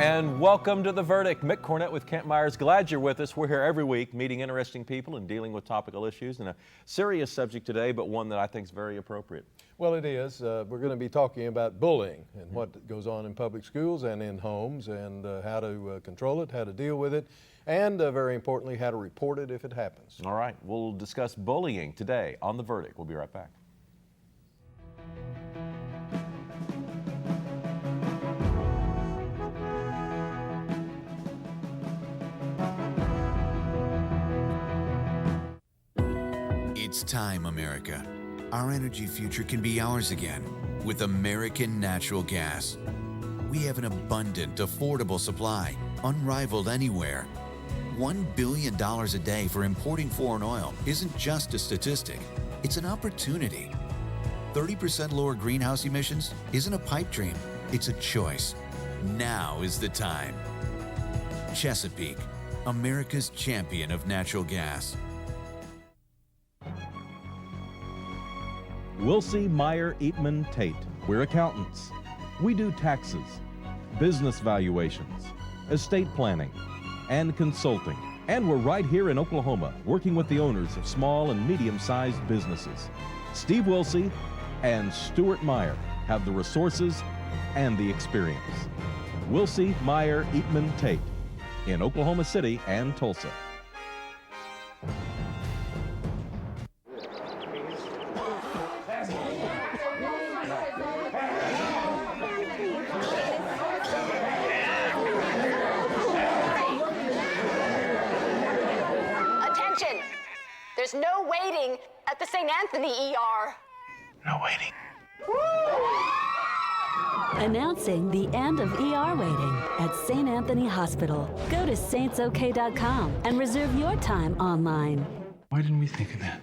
And welcome to The Verdict. Mick Cornett with Kent Myers. Glad you're with us. We're here every week meeting interesting people and dealing with topical issues, and a serious subject today, but one that I think is very appropriate. Well, it is. We're going to be talking about bullying and what goes on in public schools and in homes, and how to control it, how to deal with it, and very importantly, how to report it if it happens. All right, we'll discuss bullying today on The Verdict. We'll be right back. It's time, America. Our energy future can be ours again with American natural gas. We have an abundant, affordable supply, unrivaled anywhere. $1 billion a day for importing foreign oil isn't just a statistic, it's an opportunity. 30% lower greenhouse emissions isn't a pipe dream, it's a choice. Now is the time. Chesapeake, America's champion of natural gas. Wilsey, Meyer, Eatman, Tate. We're accountants. We do taxes, business valuations, estate planning, and consulting. And we're right here in Oklahoma, working with the owners of small and medium-sized businesses. Steve Wilsey and Stuart Meyer have the resources and the experience. Wilsey, Meyer, Eatman, Tate in Oklahoma City and Tulsa. There's no waiting at the St. Anthony ER. No waiting. Announcing the end of ER waiting at St. Anthony Hospital. Go to saintsok.com and reserve your time online. Why didn't we think of that?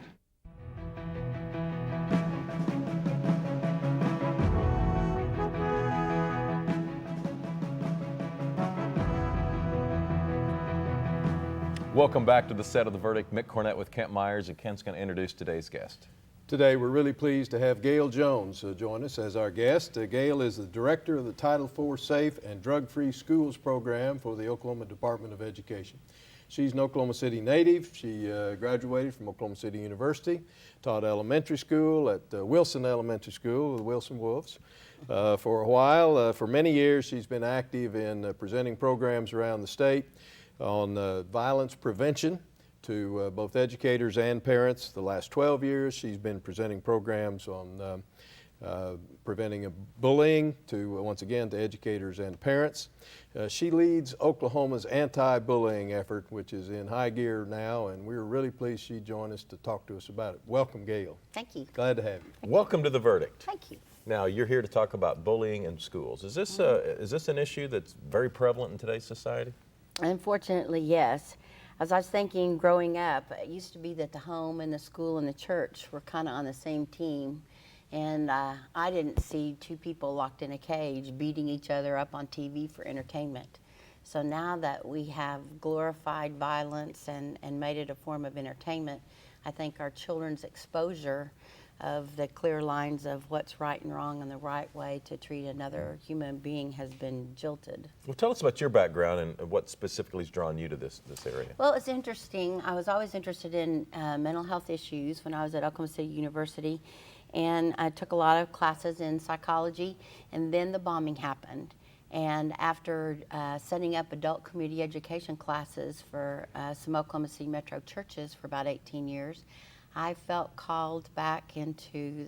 Welcome back to the set of The Verdict. Mick Cornett with Kent Myers, and Kent's going to introduce today's guest. Today, we're really pleased to have Gayle Jones join us as our guest. Gayle is the director of the Title IV Safe and Drug-Free Schools program for the Oklahoma Department of Education. She's an Oklahoma City native. She graduated from Oklahoma City University, taught elementary school at Wilson Elementary School, the Wilson Wolves. For a while, for many years, she's been active in presenting programs around the state on violence prevention to both educators and parents. The last 12 years, she's been presenting programs on preventing bullying to, once again, to educators and parents. She leads Oklahoma's anti-bullying effort, which is in high gear now, and we're really pleased she joined us to talk to us about it. Welcome, Gayle. Thank you. Glad to have you. Welcome to The Verdict. Thank you. Now, you're here to talk about bullying in schools. Is this an issue that's very prevalent in today's society? Unfortunately, yes. As I was thinking growing up, it used to be that the home and the school and the church were kind of on the same team. And I didn't see two people locked in a cage beating each other up on TV for entertainment. So now that we have glorified violence and made it a form of entertainment, I think our children's exposure of the clear lines of what's right and wrong and the right way to treat another human being has been jilted. Well, tell us about your background and what specifically has drawn you to this area. Well, it's interesting. I was always interested in mental health issues when I was at Oklahoma City University, and I took a lot of classes in psychology, and then the bombing happened. And after setting up adult community education classes for some Oklahoma City metro churches for about 18 years, I felt called back into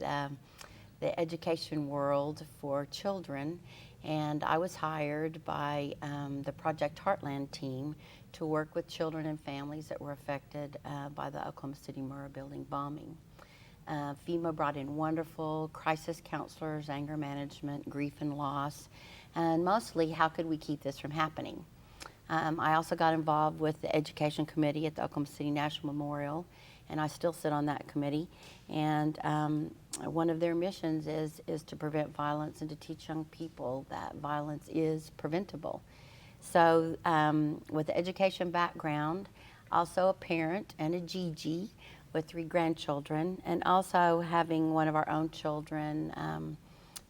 the education world for children, and I was hired by the Project Heartland team to work with children and families that were affected by the Oklahoma City Murrah building bombing. FEMA brought in wonderful crisis counselors, anger management, grief and loss, and mostly how could we keep this from happening. I also got involved with the education committee at the Oklahoma City National Memorial, and I still sit on that committee. And one of their missions is to prevent violence and to teach young people that violence is preventable. So with the education background, also a parent and a Gigi with 3 grandchildren, and also having one of our own children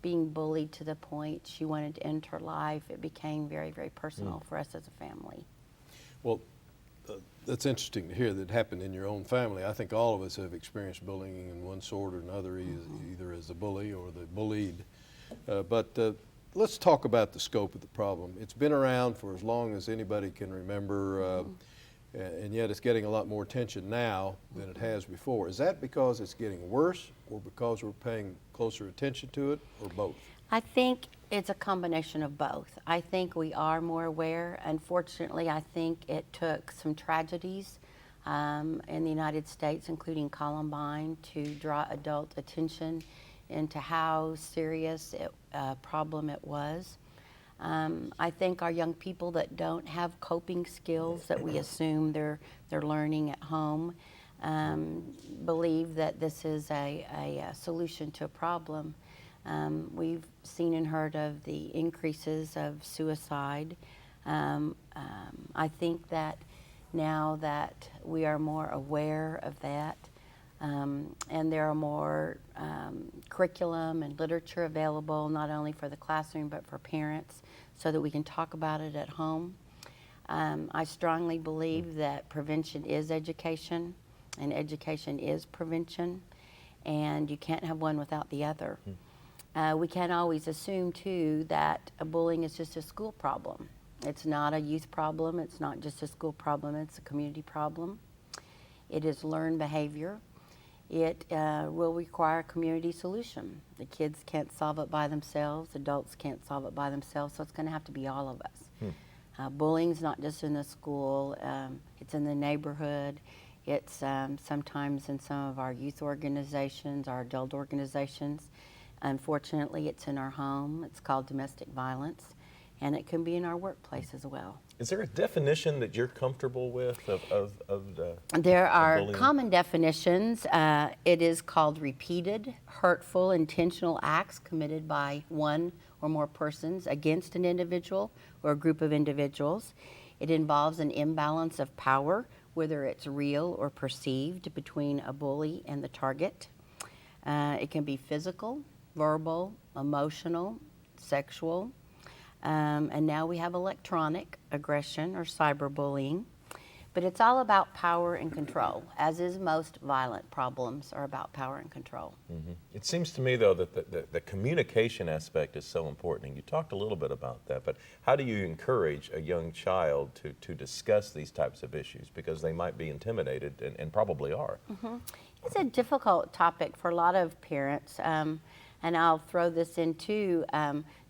being bullied to the point she wanted to end her life, it became very, very personal for us as a family. Well, that's interesting to hear that happened in your own family. I think all of us have experienced bullying in one sort or another, either as a bully or the bullied. But let's talk about the scope of the problem. It's been around for as long as anybody can remember, and yet it's getting a lot more attention now than it has before. Is that because it's getting worse, or because we're paying closer attention to it, or both? I think it's a combination of both. I think we are more aware. Unfortunately, I think it took some tragedies in the United States, including Columbine, to draw adult attention into how serious a problem it was. I think our young people that don't have coping skills that we assume they're learning at home believe that this is a solution to a problem. We've seen and heard of the increases of suicide. I think that now that we are more aware of that, and there are more curriculum and literature available, not only for the classroom but for parents, so that we can talk about it at home. I strongly believe that prevention is education, and education is prevention, and you can't have one without the other. We can't always assume, too, that bullying is just a school problem. It's not a youth problem. It's not just a school problem. It's a community problem. It is learned behavior. It will require a community solution. The kids can't solve it by themselves. Adults can't solve it by themselves, so it's going to have to be all of us. Bullying's not just in the school. It's in the neighborhood. It's sometimes in some of our youth organizations, our adult organizations. Unfortunately, it's in our home. It's called domestic violence, and it can be in our workplace as well. Is there a definition that you're comfortable with of There are bullying? common definitions. It is called repeated, hurtful, intentional acts committed by one or more persons against an individual or a group of individuals. It involves an imbalance of power, whether it's real or perceived, between a bully and the target. It can be physical, verbal, emotional, sexual, and now we have electronic aggression or cyberbullying. But it's all about power and control, as is most violent problems are about power and control. It seems to me, though, that the communication aspect is so important, and you talked a little bit about that, but how do you encourage a young child to discuss these types of issues? Because they might be intimidated, and probably are. It's a difficult topic for a lot of parents, and I'll throw this in too.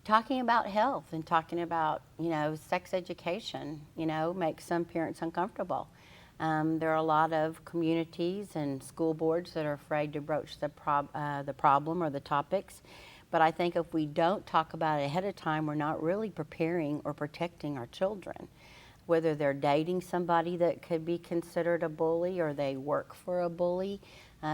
Talking about health and talking about, sex education, makes some parents uncomfortable. There are a lot of communities and school boards that are afraid to broach the problem or the topics. But I think if we don't talk about it ahead of time, we're not really preparing or protecting our children. Whether they're dating somebody that could be considered a bully or they work for a bully,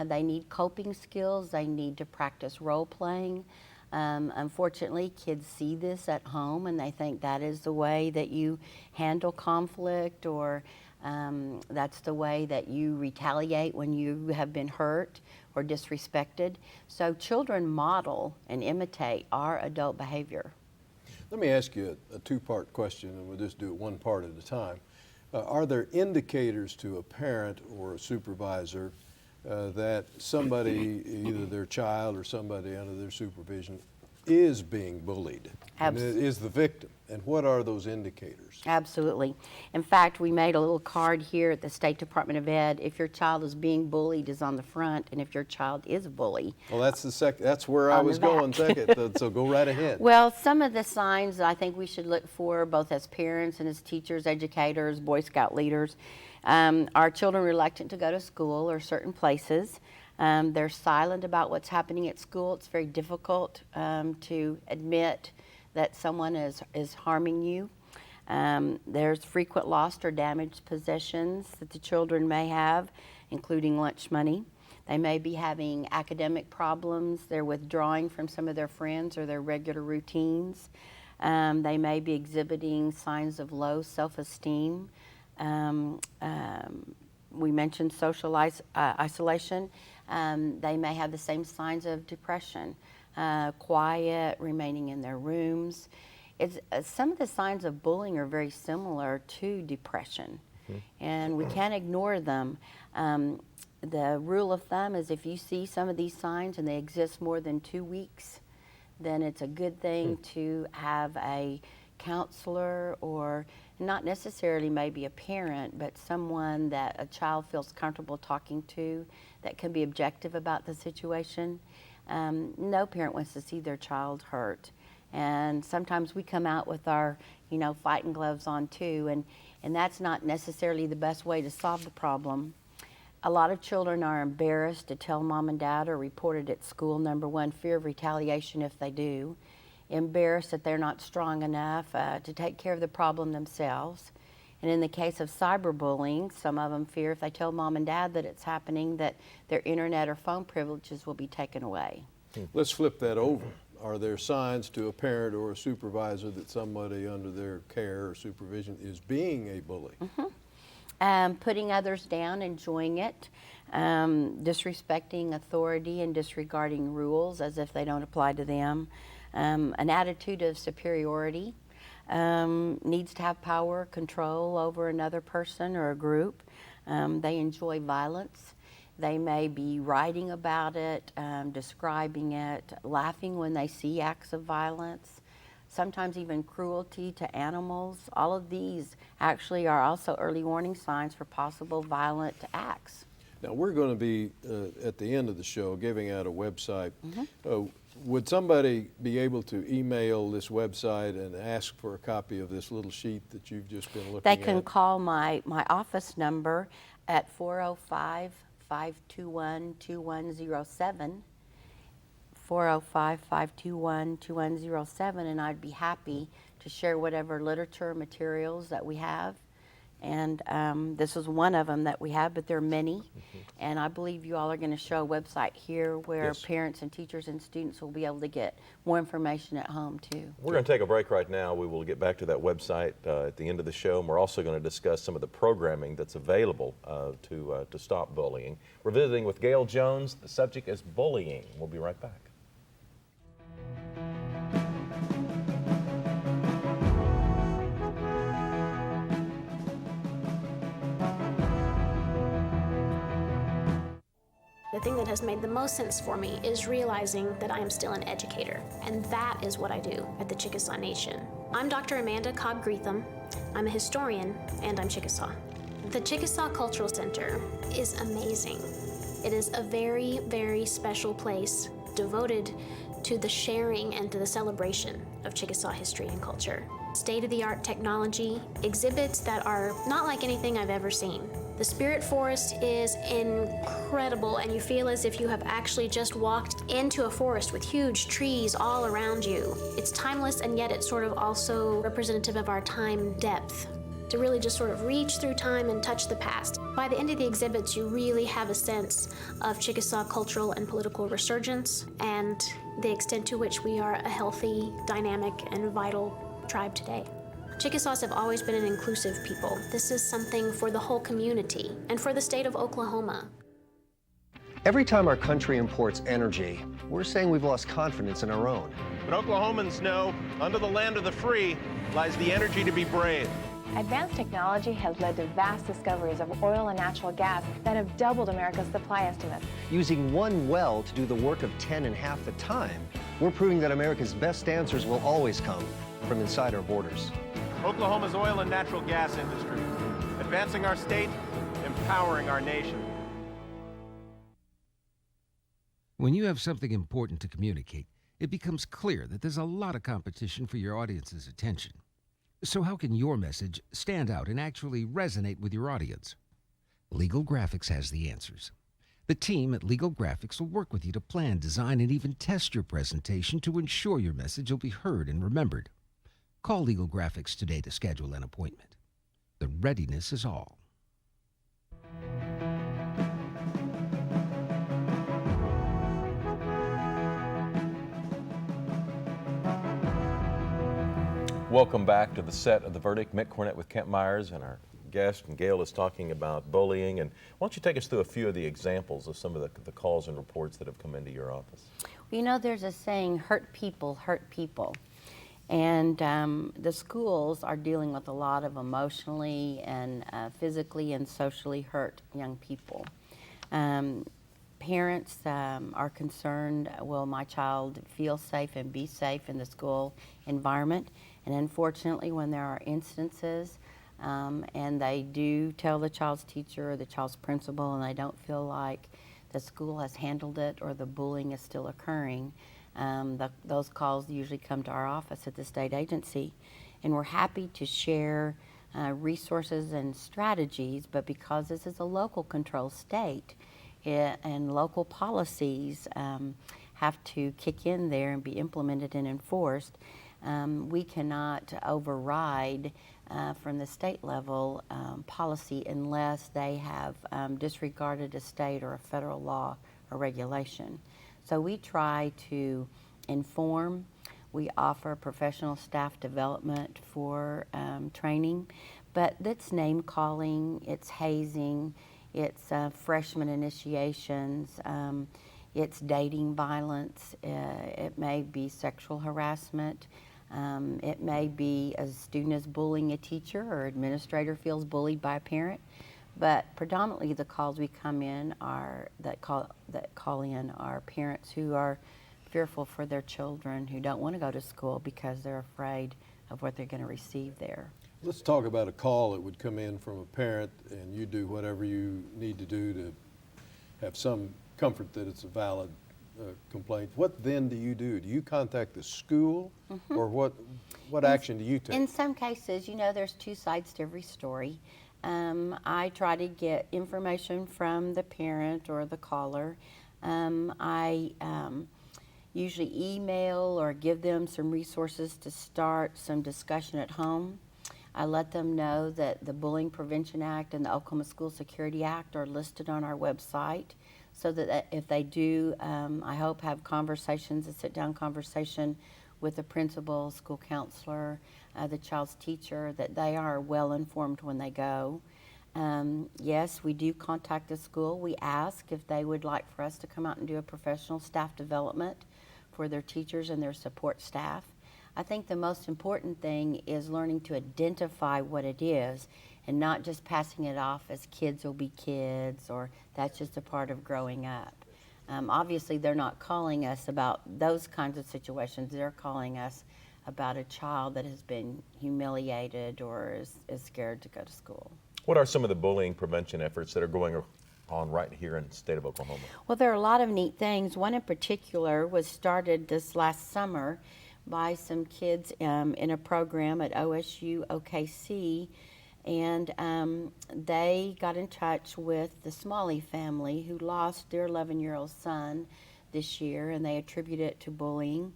they need coping skills, they need to practice role playing. Unfortunately, kids see this at home and they think that is the way that you handle conflict, or that's the way that you retaliate when you have been hurt or disrespected. So children model and imitate our adult behavior. Let me ask you a two-part question, and we'll just do it one part at a time. Are there indicators to a parent or a supervisor that somebody, either their child or somebody under their supervision, is being bullied and is the victim? And what are those indicators? Absolutely. In fact, we made a little card here at the State Department of Ed. If your child is being bullied is on the front, and if your child is a bully. Well, that's the second. That's where I was going second. So go right ahead. Well, some of the signs I think we should look for, both as parents and as teachers, educators, Boy Scout leaders. Are children reluctant to go to school or certain places? They're silent about what's happening at school. It's very difficult to admit that someone is harming you. There's frequent lost or damaged possessions that the children may have, including lunch money. They may be having academic problems. They're withdrawing from some of their friends or their regular routines. They may be exhibiting signs of low self-esteem. We mentioned social isolation. They may have the same signs of depression. quiet, remaining in their rooms. Some of the signs of bullying are very similar to depression, and we can't ignore them. The rule of thumb is if you see some of these signs and they exist more than 2 weeks, then it's a good thing to have a counselor, or not necessarily maybe a parent, but someone that a child feels comfortable talking to that can be objective about the situation. No parent wants to see their child hurt. And sometimes we come out with our, fighting gloves on too, and that's not necessarily the best way to solve the problem. A lot of children are embarrassed to tell mom and dad or report it at school. Number one, fear of retaliation if they do. Embarrassed that they're not strong enough to take care of the problem themselves. And in the case of cyberbullying, some of them fear if they tell mom and dad that it's happening, that their internet or phone privileges will be taken away. Let's flip that over. Are there signs to a parent or a supervisor that somebody under their care or supervision is being a bully? Putting others down, enjoying it, disrespecting authority and disregarding rules as if they don't apply to them, an attitude of superiority, needs to have power, control over another person or a group. They enjoy violence. They may be writing about it, describing it, laughing when they see acts of violence, sometimes even cruelty to animals. All of these actually are also early warning signs for possible violent acts. Now, we're going to be, at the end of the show, giving out a website. Would somebody be able to email this website and ask for a copy of this little sheet that you've just been looking They at? can call my office number at 405-521-2107. 405-521-2107, and I'd be happy to share whatever literature materials that we have. And this is one of them that we have, but there are many. And I believe you all are going to show a website here where parents and teachers and students will be able to get more information at home too. We're going to take a break right now. We will get back to that website at the end of the show, and we're also going to discuss some of the programming that's available to stop bullying. We're visiting with Gayle Jones. The subject is bullying. We'll be right back. The thing that has made the most sense for me is realizing that I am still an educator, and that is what I do at the Chickasaw Nation. I'm Dr. Amanda Cobb-Greetham. I'm a historian, and I'm Chickasaw. The Chickasaw Cultural Center is amazing. It is a very, very special place devoted to the sharing and to the celebration of Chickasaw history and culture. State-of-the-art technology, exhibits that are not like anything I've ever seen. The Spirit Forest is incredible, and you feel as if you have actually just walked into a forest with huge trees all around you. It's timeless, and yet it's sort of also representative of our time depth, to really just sort of reach through time and touch the past. By the end of the exhibits, you really have a sense of Chickasaw cultural and political resurgence, and the extent to which we are a healthy, dynamic, and vital tribe today. Chickasaws have always been an inclusive people. This is something for the whole community and for the state of Oklahoma. Every time our country imports energy, we're saying we've lost confidence in our own. But Oklahomans know, under the land of the free lies the energy to be brave. Advanced technology has led to vast discoveries of oil and natural gas that have doubled America's supply estimates. Using one well to do the work of 10 in half the time, we're proving that America's best answers will always come from inside our borders. Oklahoma's oil and natural gas industry, advancing our state, empowering our nation. When you have something important to communicate, it becomes clear that there's a lot of competition for your audience's attention. So how can your message stand out and actually resonate with your audience? Legal Graphics has the answers. The team at Legal Graphics will work with you to plan, design, and even test your presentation to ensure your message will be heard and remembered. Call Legal Graphics today to schedule an appointment. The readiness is all. Welcome back to the set of The Verdict. Mick Cornett with Kent Myers, and our guest, and Gayle, is talking about bullying. And why don't you take us through a few of the examples of some of the calls and reports that have come into your office? You know, there's a saying, hurt people hurt people. And the schools are dealing with a lot of emotionally and physically and socially hurt young people. Parents are concerned, will my child feel safe and be safe in the school environment? And unfortunately, when there are instances and they do tell the child's teacher or the child's principal and they don't feel like the school has handled it or the bullying is still occurring, those calls usually come to our office at the state agency. And we're happy to share resources and strategies, but because this is a local control state, and local policies have to kick in there and be implemented and enforced, we cannot override from the state level policy unless they have disregarded a state or a federal law or regulation. So we try to inform. We offer professional staff development for training, but that's name calling, it's hazing, it's freshman initiations, it's dating violence, it may be sexual harassment, it may be a student is bullying a teacher or administrator feels bullied by a parent. But predominantly the calls we come in that call in are parents who are fearful for their children, who don't want to go to school because they're afraid of what they're going to receive there. Let's talk about a call that would come in from a parent, and you do whatever you need to do to have some comfort that it's a valid complaint. What then do you do? Do you contact the school, or what action do you take? In some cases, you know, there's two sides to every story. I try to get information from the parent or the caller. I usually email or give them some resources to start some discussion at home. I let them know that the Bullying Prevention Act and the Oklahoma School Security Act are listed on our website, so that if they do, I hope, have conversations, a sit-down conversation with the principal, school counselor, the child's teacher, that they are well informed when they go. Yes, we do contact the school. We ask if they would like for us to come out and do a professional staff development for their teachers and their support staff. I think the most important thing is learning to identify what it is and not just passing it off as kids will be kids or that's just a part of growing up. Obviously, they're not calling us about those kinds of situations. They're calling us about a child that has been humiliated or is scared to go to school. What are some of the bullying prevention efforts that are going on right here in the state of Oklahoma? Well, there are a lot of neat things. One in particular was started this last summer by some kids in a program at OSU OKC, and they got in touch with the Smalley family who lost their 11-year-old son this year, and they attribute it to bullying.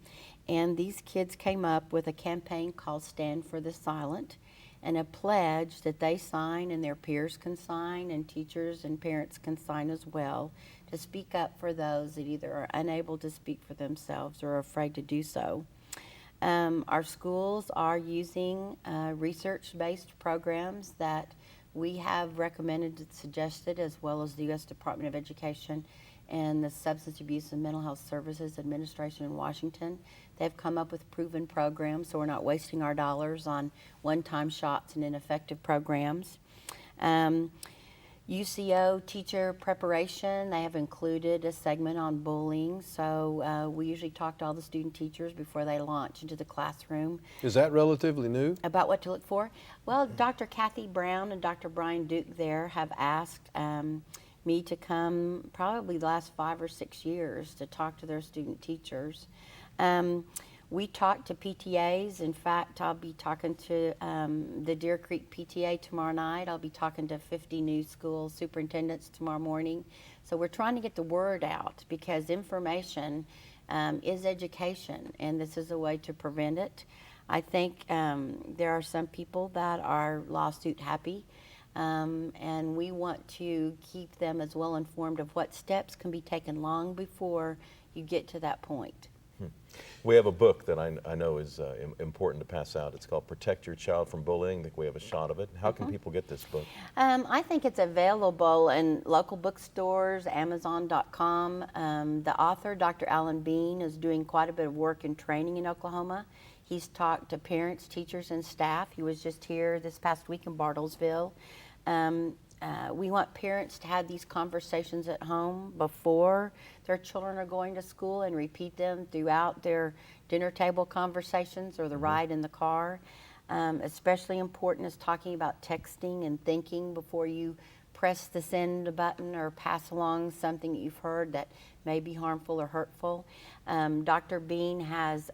And these kids came up with a campaign called Stand for the Silent, and a pledge that they sign and their peers can sign and teachers and parents can sign as well, to speak up for those that either are unable to speak for themselves or are afraid to do so. Our schools are using research-based programs that we have recommended and suggested, as well as the U.S. Department of Education and the Substance Abuse and Mental Health Services Administration in Washington. They've come up with proven programs, so we're not wasting our dollars on one-time shots and ineffective programs. UCO teacher preparation, they have included a segment on bullying, so we usually talk to all the student teachers before they launch into the classroom. Is that relatively new? About what to look for? Well, Dr. Kathy Brown and Dr. Brian Duke there have asked me to come probably the last 5 or 6 years to talk to their student teachers. We talk to PTAs. In fact, I'll be talking to the Deer Creek PTA tomorrow night. I'll be talking to 50 new school superintendents tomorrow morning. So we're trying to get the word out, because information is education, and this is a way to prevent it. I think there are some people that are lawsuit happy, and we want to keep them as well informed of what steps can be taken long before you get to that point. We have a book that I know is important to pass out. It's called Protect Your Child from Bullying. I think we have a shot of it. How can people get this book? I think it's available in local bookstores, Amazon.com. The author, Dr. Alan Bean, is doing quite a bit of work and training in Oklahoma. He's talked to parents, teachers, and staff. He was just here this past week in Bartlesville. We want parents to have these conversations at home before their children are going to school and repeat them throughout their dinner table conversations or the ride in the car. Especially important is talking about texting and thinking before you press the send button or pass along something that you've heard that may be harmful or hurtful. Dr. Bean has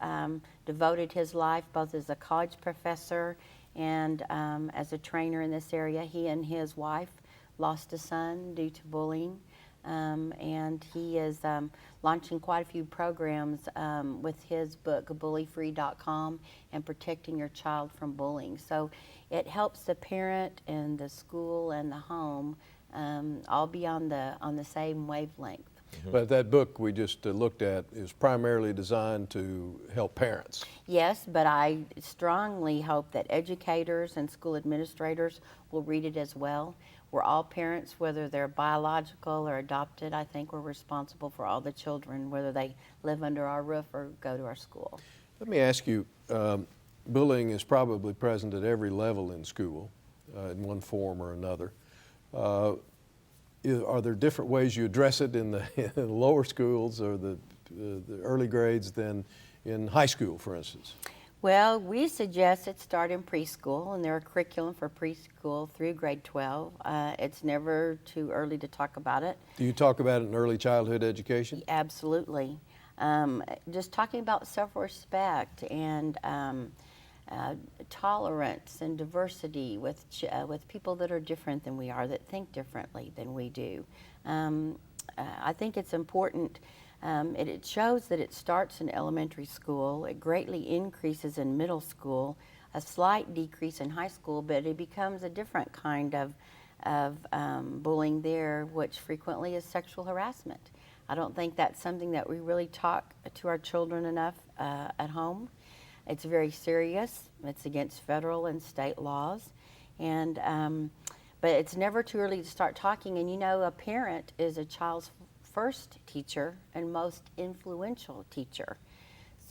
devoted his life both as a college professor and as a trainer in this area. He and his wife lost a son due to bullying, and he is launching quite a few programs with his book, bullyfree.com, and protecting your child from bullying. So it helps the parent and the school and the home all be on the same wavelength. But that book we just looked at is primarily designed to help parents. Yes, but I strongly hope that educators and school administrators will read it as well. We're all parents, whether they're biological or adopted. I think we're responsible for all the children, whether they live under our roof or go to our school. Let me ask you, bullying is probably present at every level in school in one form or another. Are there different ways you address it in the lower schools or the early grades than in high school, for instance? Well, we suggest it start in preschool, and there are curriculum for preschool through grade 12. It's never too early to talk about it. Do you talk about it in early childhood education? Absolutely. Just talking about self-respect and tolerance and diversity with people that are different than we are, that think differently than we do. I think it's important. It shows that it starts in elementary school, it greatly increases in middle school, a slight decrease in high school, but it becomes a different kind of bullying there, which frequently is sexual harassment. I don't think that's something that we really talk to our children enough at home. It's very serious. It's against federal and state laws, and but it's never too early to start talking. And you know, a parent is a child's first teacher and most influential teacher.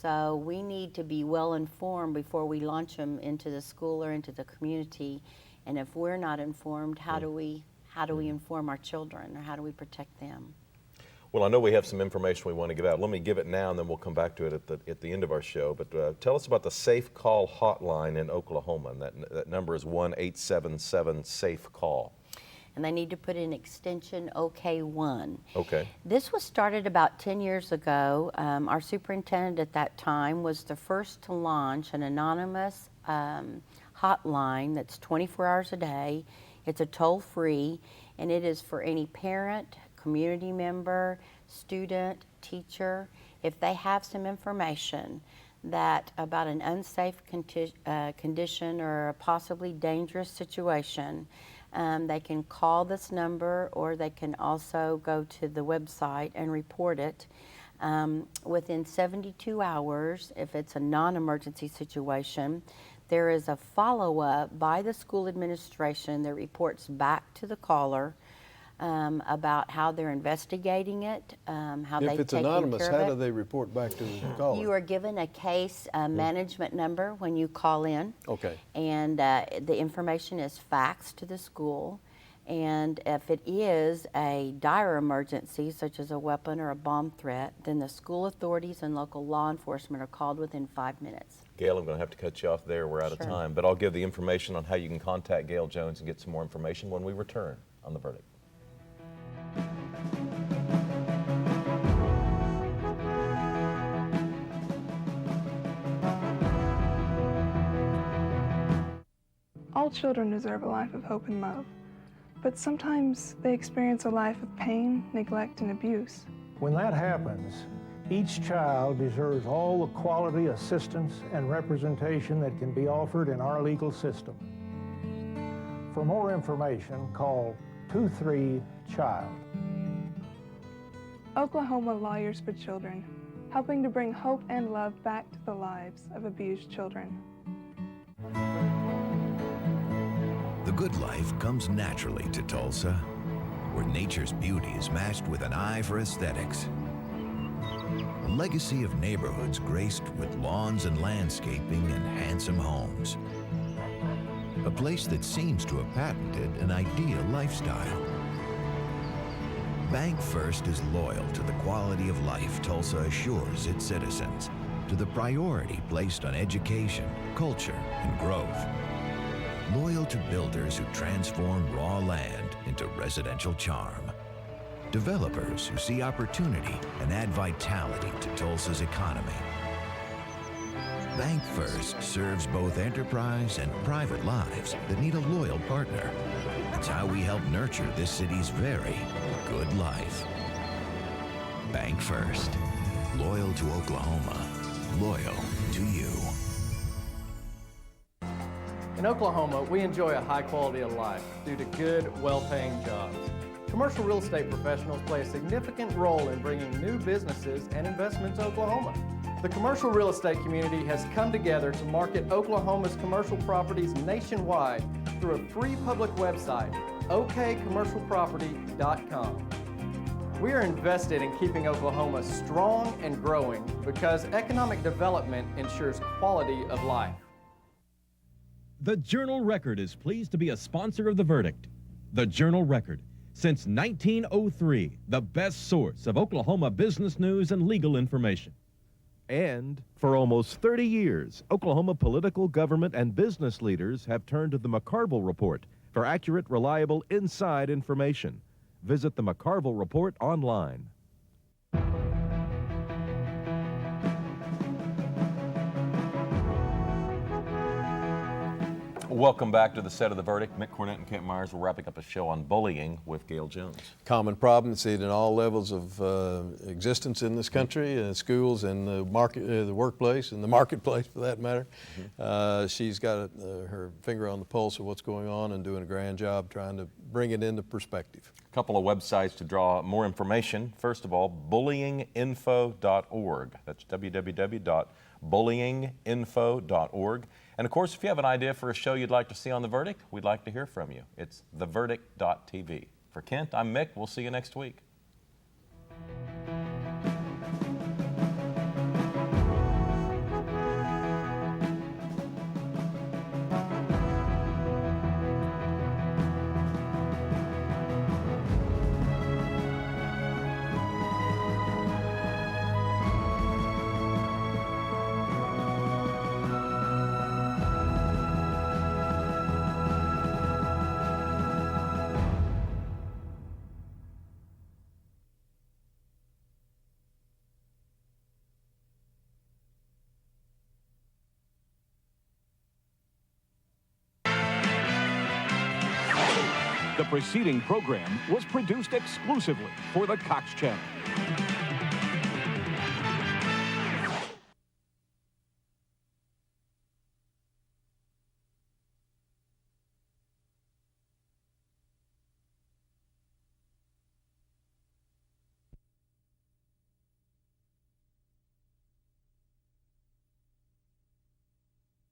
So we need to be well informed before we launch them into the school or into the community. And if we're not informed, how do we inform our children, or how do we protect them? Well, I know we have some information we want to give out. Let me give it now, and then we'll come back to it at the end of our show. But tell us about the Safe Call hotline in Oklahoma. And that number is 1-877-SAFE-CALL. And they need to put in extension OK1. Okay. This was started about 10 years ago. Our superintendent at that time was the first to launch an anonymous hotline that's 24 hours a day. It's a toll-free, and it is for any parent, community member, student, teacher. If they have some information about an unsafe condition or a possibly dangerous situation, they can call this number, or they can also go to the website and report it. Within 72 hours, if it's a non-emergency situation, there is a follow-up by the school administration that reports back to the caller about how they're investigating it, how they've taken care of it. If it's anonymous, how do they report back to the caller? You are given a case management number when you call in. Okay. And the information is faxed to the school. And if it is a dire emergency, such as a weapon or a bomb threat, then the school authorities and local law enforcement are called within 5 minutes. Gayle, I'm going to have to cut you off there. We're out of time. But I'll give the information on how you can contact Gayle Jones and get some more information when we return on The Verdict. All children deserve a life of hope and love, but sometimes they experience a life of pain, neglect, and abuse. When that happens, each child deserves all the quality assistance and representation that can be offered in our legal system. For more information, call 23-CHILD. Oklahoma Lawyers for Children. helping to bring hope and love back to the lives of abused children. The good life comes naturally to Tulsa, where nature's beauty is matched with an eye for aesthetics. A legacy of neighborhoods graced with lawns and landscaping and handsome homes. A place that seems to have patented an ideal lifestyle. Bank First is loyal to the quality of life Tulsa assures its citizens, to the priority placed on education, culture, and growth. Loyal to builders who transform raw land into residential charm. Developers who see opportunity and add vitality to Tulsa's economy. Bank First serves both enterprise and private lives that need a loyal partner. It's how we help nurture this city's very good life. Bank First. Loyal to Oklahoma. Loyal to you. In Oklahoma, we enjoy a high quality of life due to good, well-paying jobs. Commercial real estate professionals play a significant role in bringing new businesses and investments to Oklahoma. The commercial real estate community has come together to market Oklahoma's commercial properties nationwide through a free public website, okcommercialproperty.com. We are invested in keeping Oklahoma strong and growing because economic development ensures quality of life. The Journal-Record is pleased to be a sponsor of The Verdict. The Journal-Record, since 1903, the best source of Oklahoma business news and legal information. And for almost 30 years, Oklahoma political, government, and business leaders have turned to the McCarville Report for accurate, reliable, inside information. Visit the McCarville Report online. Welcome back to the set of The Verdict. Mick Cornett and Kent Myers. We're wrapping up a show on bullying with Gayle Jones. Common problem, seen in all levels of existence in this country, schools and the market, the workplace and the marketplace for that matter. She's got her finger on the pulse of what's going on and doing a grand job trying to bring it into perspective. A couple of websites to draw more information. First of all, bullyinginfo.org. That's www.bullyinginfo.org. And of course, if you have an idea for a show you'd like to see on The Verdict, we'd like to hear from you. It's theverdict.tv. For Kent, I'm Mick. We'll see you next week. The preceding program was produced exclusively for the Cox Channel.